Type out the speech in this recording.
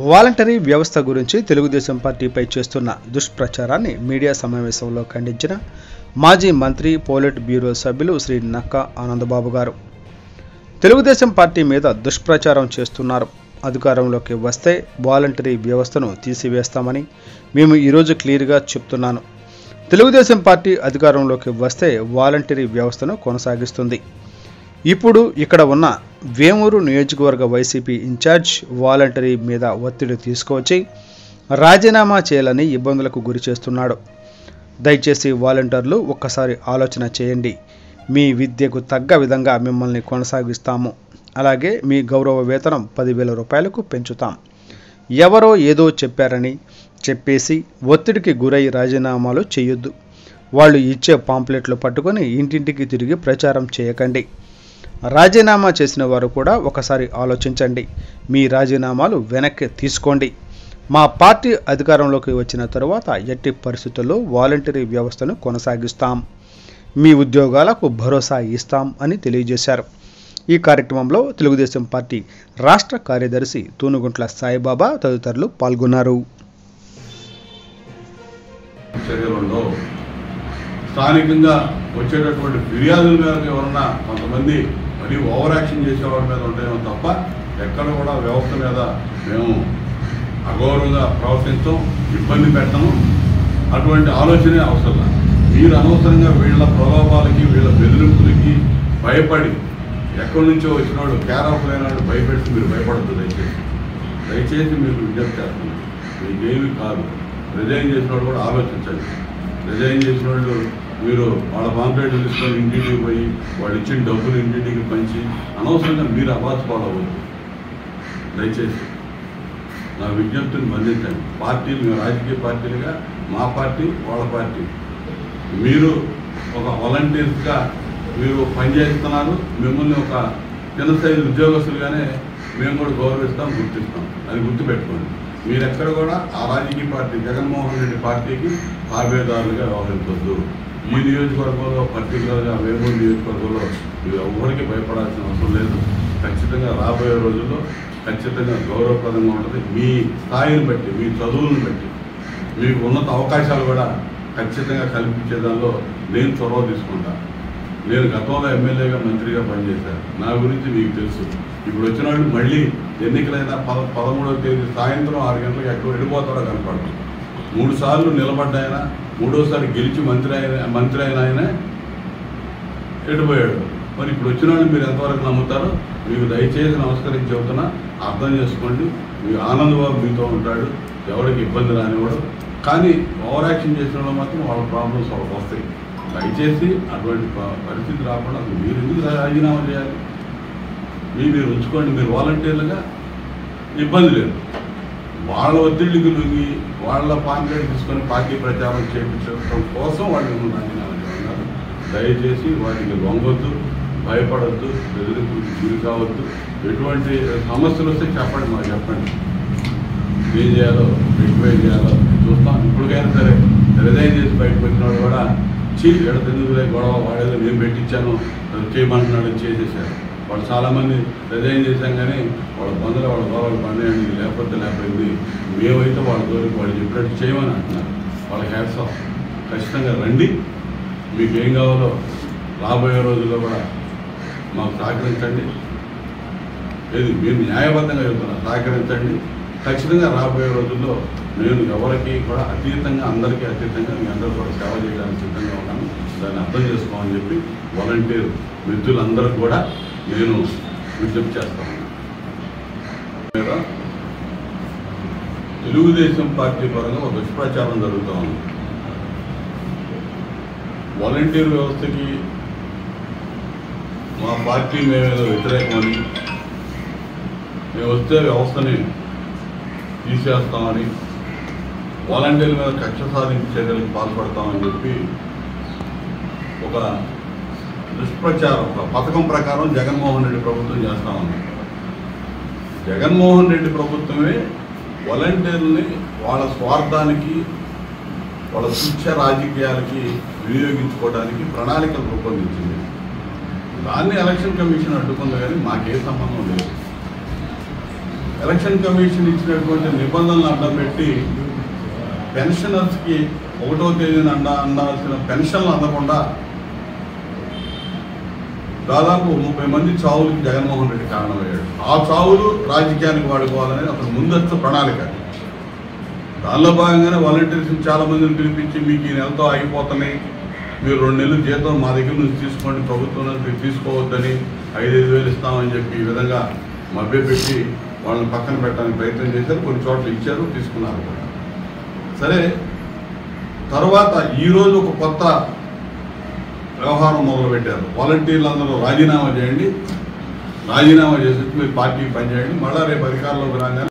Voluntary వ్యవస్థ గురించి తెలుగుదేశం పార్టీపై చేస్తున్న దుష్ప్రచారాన్ని మీడియా సమావేశంలో ఖండించిన మాజీ మంత్రి పోలిట్ బ్యూరో సభ్యులు శ్రీ నక్కా ఆనందబాబు గారు తెలుగుదేశం పార్టీ మీద దుష్ప్రచారం చేస్తున్నారు. అధికారంలోకి వస్తే వాలంటరీ వ్యవస్థను తీసివేస్తామని మేము ఈరోజు క్లియర్గా చెప్తున్నాను. తెలుగుదేశం పార్టీ అధికారంలోకి వస్తే వాలంటరీ వ్యవస్థను కొనసాగిస్తుంది. ఇప్పుడు ఇక్కడ ఉన్న వేమూరు నియోజకవర్గ వైసీపీ ఇన్ఛార్జ్ వాలంటరీ మీద ఒత్తిడి తీసుకువచ్చి రాజీనామా చేయాలని ఇబ్బందులకు గురి చేస్తున్నాడు. దయచేసి వాలంటీర్లు ఒక్కసారి ఆలోచన చేయండి. మీ విద్యకు తగ్గ విధంగా మిమ్మల్ని కొనసాగిస్తాము. అలాగే మీ గౌరవ వేతనం 10,000 రూపాయలకు పెంచుతాం. ఎవరో ఏదో చెప్పారని చెప్పేసి ఒత్తిడికి గురై రాజీనామాలు చేయొద్దు. వాళ్ళు ఇచ్చే పాంప్లెట్లు పట్టుకొని ఇంటింటికి తిరిగి ప్రచారం చేయకండి. రాజీనామా చేసిన వారు కూడా ఒకసారి ఆలోచించండి. మీ రాజీనామాలు వెనక్కి తీసుకోండి. మా పార్టీ అధికారంలోకి వచ్చిన తరువాత ఎట్టి పరిస్థితుల్లో వాలంటరీ వ్యవస్థను కొనసాగిస్తాం. మీ ఉద్యోగాలకు భరోసా ఇస్తాం అని తెలియజేశారు. ఈ కార్యక్రమంలో తెలుగుదేశం పార్టీ రాష్ట్ర కార్యదర్శి తూనుగుంట్ల సాయిబాబా తదితరులు పాల్గొన్నారు. స్థానికంగా వచ్చేటటువంటి ఫిర్యాదుల మీద ఎవరన్నా కొంతమంది మరీ ఓవర్ యాక్షన్ చేసేవాడి మీద ఉంటాయేమో తప్ప ఎక్కడ కూడా వ్యవస్థ మీద మేము అగౌరవంగా ప్రవర్తించం, ఇబ్బంది పెట్టము, అటువంటి ఆలోచనే అవసరం. మీరు అనవసరంగా వీళ్ళ ప్రలోభాలకి వీళ్ళ బెదిరింపులకి భయపడి ఎక్కడి నుంచో వచ్చినాడు కేర్ ఆఫ్ లేనాడు భయపెట్టి మీరు భయపడద్దు. దయచేసి మీరు విజ్ఞప్తి చేస్తున్నారు. మీకేమి కాదు. రిజైన్ చేసిన వాళ్ళు కూడా ఆలోచించండి. రిజైన్ చేసిన వాళ్ళు మీరు వాళ్ళ పాంప్లెట్లు తీసుకొని ఇంటింటికి పోయి వాళ్ళు ఇచ్చిన డబ్బులు ఇంటింటికి పంచి అనవసరంగా మీరు అబాధపడవద్దు. దయచేసి నా విజ్ఞప్తిని మన్నించండి. పార్టీలు మేము రాజకీయ పార్టీలుగా మా పార్టీ వాళ్ళ పార్టీ మీరు ఒక వాలంటీర్స్గా మీరు పనిచేస్తున్నారు. మిమ్మల్ని ఒక చిన్న స్థాయి ఉద్యోగస్తులుగానే మేము కూడా గౌరవిస్తాం, గుర్తిస్తాం. అది గుర్తుపెట్టుకోండి. మీరు ఎక్కడ కూడా ఆ రాజకీయ పార్టీ జగన్మోహన్ రెడ్డి పార్టీకి తాబేదారులుగా వ్యవహరించవద్దు. ఈ నియోజకవర్గంలో పర్టికులర్గా వేమూరు నియోజకవర్గంలో మీరు ఎవరికి భయపడాల్సిన అవసరం లేదు. ఖచ్చితంగా రాబోయే రోజుల్లో ఖచ్చితంగా గౌరవప్రదంగా ఉంటుంది. మీ స్థాయిని బట్టి, మీ చదువులను బట్టి మీకు ఉన్నత అవకాశాలు కూడా ఖచ్చితంగా కల్పించే దానిలో నేను చొరవ తీసుకుంటాను. నేను గతంలో ఎమ్మెల్యేగా మంత్రిగా పనిచేశాను. నా గురించి మీకు తెలుసు. ఇప్పుడు వచ్చిన వాళ్ళు మళ్ళీ ఎన్నికలైనా 13వ తేదీ సాయంత్రం 6 గంటలకు ఎక్కడ వెళ్ళిపోతాడో కనపడదు. 3 సార్లు నిలబడ్డాయన, 3వసారి గెలిచి మంత్రి అయిన ఆయన ఎడిపోయాడు. మరి ఇప్పుడు వచ్చిన వాళ్ళు మీరు ఎంతవరకు నమ్ముతారో మీకు దయచేసి నమస్కరించి చెబుతున్నా, అర్థం చేసుకోండి. మీ ఆనందబాబు మీతో ఉంటాడు, ఎవరికి ఇబ్బంది రానివాడు. కానీ ఓవర్ యాక్షన్ చేసిన వాళ్ళు మాత్రం వాళ్ళ ప్రాబ్లమ్స్ వాళ్ళకి వస్తాయి. దయచేసి అటువంటి పరిస్థితి రాకుండా మీరు ఎందుకు రాజీనామా చేయాలి? మీరు ఉంచుకోండి. మీరు వాలంటీర్లుగా ఇబ్బంది లేదు. వాళ్ళ ఒత్తిడికి లొంగి వాళ్ళ పాంప్లెట్ తీసుకొని పార్టీ ప్రచారం చేయించడం కోసం వాళ్ళు రాజీనామా చేయాలి. దయచేసి వాటికి లొంగొద్దు, భయపడద్దు, బెదిరింపులకు గురి కావద్దు. ఎటువంటి సమస్యలు వస్తే చెప్పండి, మాకు చెప్పండి. ఏం చేయాలో రిక్వైర్ చేయాలో చూస్తాం. ఇప్పటికైనా సరే రిజైన్ చేసి బయటకు వచ్చిన వాళ్ళు కూడా ఎడతెందుకులే గొడవ, వాడేదో నేను పెట్టించాను చేయమంటున్నాడు చేసేసారు. వాళ్ళు చాలామంది రిజైన్ చేశాం కానీ వాళ్ళ బంధువులు వాళ్ళ గొడవలు పండేయండి, లేకపోతే మేమైతే వాళ్ళ దూరం వాళ్ళు చెప్పినట్టు చేయమని అంటున్నారు. వాళ్ళకి హ్యాట్స్ ఆఫ్. ఖచ్చితంగా రండి. మీకు ఏం కావాలో రాబోయే రోజుల్లో కూడా మాకు సహకరించండి. ఏది మీరు న్యాయబద్ధంగా చెబుతున్నారు, సహకరించండి. ఖచ్చితంగా రాబోయే రోజుల్లో నేను ఎవరికి కూడా అతీతంగా, అందరికీ అతీతంగా మీ అందరూ కూడా సేవ చేయడానికి సిద్ధంగా ఉన్నాను. దాన్ని అర్థం చేసుకోమని చెప్పి వాలంటీర్ మిత్రులందరూ కూడా నేను విజ్ఞప్తి చేస్తాను. తెలుగుదేశం పార్టీ పరంగా ఒక దుష్ప్రచారం జరుగుతూ ఉంది. వాలంటీర్ వ్యవస్థకి మా పార్టీ మేమేదో వ్యతిరేకమని, మేము వస్తే వ్యవస్థని తీసేస్తామని, వాలంటీర్ల మీద కక్ష సాధింపు చర్యలకు పాల్పడతామని చెప్పి ఒక దుష్ప్రచారం, ఒక పథకం ప్రకారం జగన్మోహన్ రెడ్డి ప్రభుత్వం చేస్తూ ఉంది. జగన్మోహన్ రెడ్డి ప్రభుత్వమే వాలంటీర్లని వాళ్ళ స్వార్థానికి, వాళ్ళ తుచ్చ రాజకీయాలకి వినియోగించుకోవడానికి ప్రణాళికలు రూపొందించింది. దాన్ని ఎలక్షన్ కమిషన్ అడ్డుకుంది కానీ మాకే సంబంధం లేదు. ఎలక్షన్ కమిషన్ ఇచ్చినటువంటి నిబంధనలు అడ్డం పెట్టి పెన్షనర్స్కి 1వ తేదీన అందాల్సిన పెన్షన్లు అందకుండా దాదాపు 30 మంది చావులకి జగన్మోహన్ రెడ్డి కారణమయ్యాడు. ఆ చావులు రాజకీయానికి వాడుకోవాలనేది అతను ముందస్తు ప్రణాళిక. దానిలో భాగంగానే వాలంటీర్స్ని చాలా మందిని పిలిపించి మీకు ఈ నెలతో అయిపోతున్నాయి, మీరు 2 నెలలు జీతం మా దగ్గర నుంచి తీసుకోండి, ప్రభుత్వం నుంచి తీసుకోవద్దని 5,000 ఇస్తామని చెప్పి ఈ విధంగా మభ్యపెట్టి వాళ్ళని పక్కన పెట్టడానికి ప్రయత్నం చేశారు. కొన్ని చోట్ల ఇచ్చారు, తీసుకున్నారు కూడా. సరే, తర్వాత ఈరోజు ఒక కొత్త వ్యవహారం మొదలుపెట్టారు. వాలంటీర్లు అందరూ రాజీనామా చేయండి, రాజీనామా చేసి మీరు పార్టీకి పనిచేయండి, మళ్ళీ రేపు అధికారంలోకి రాగానే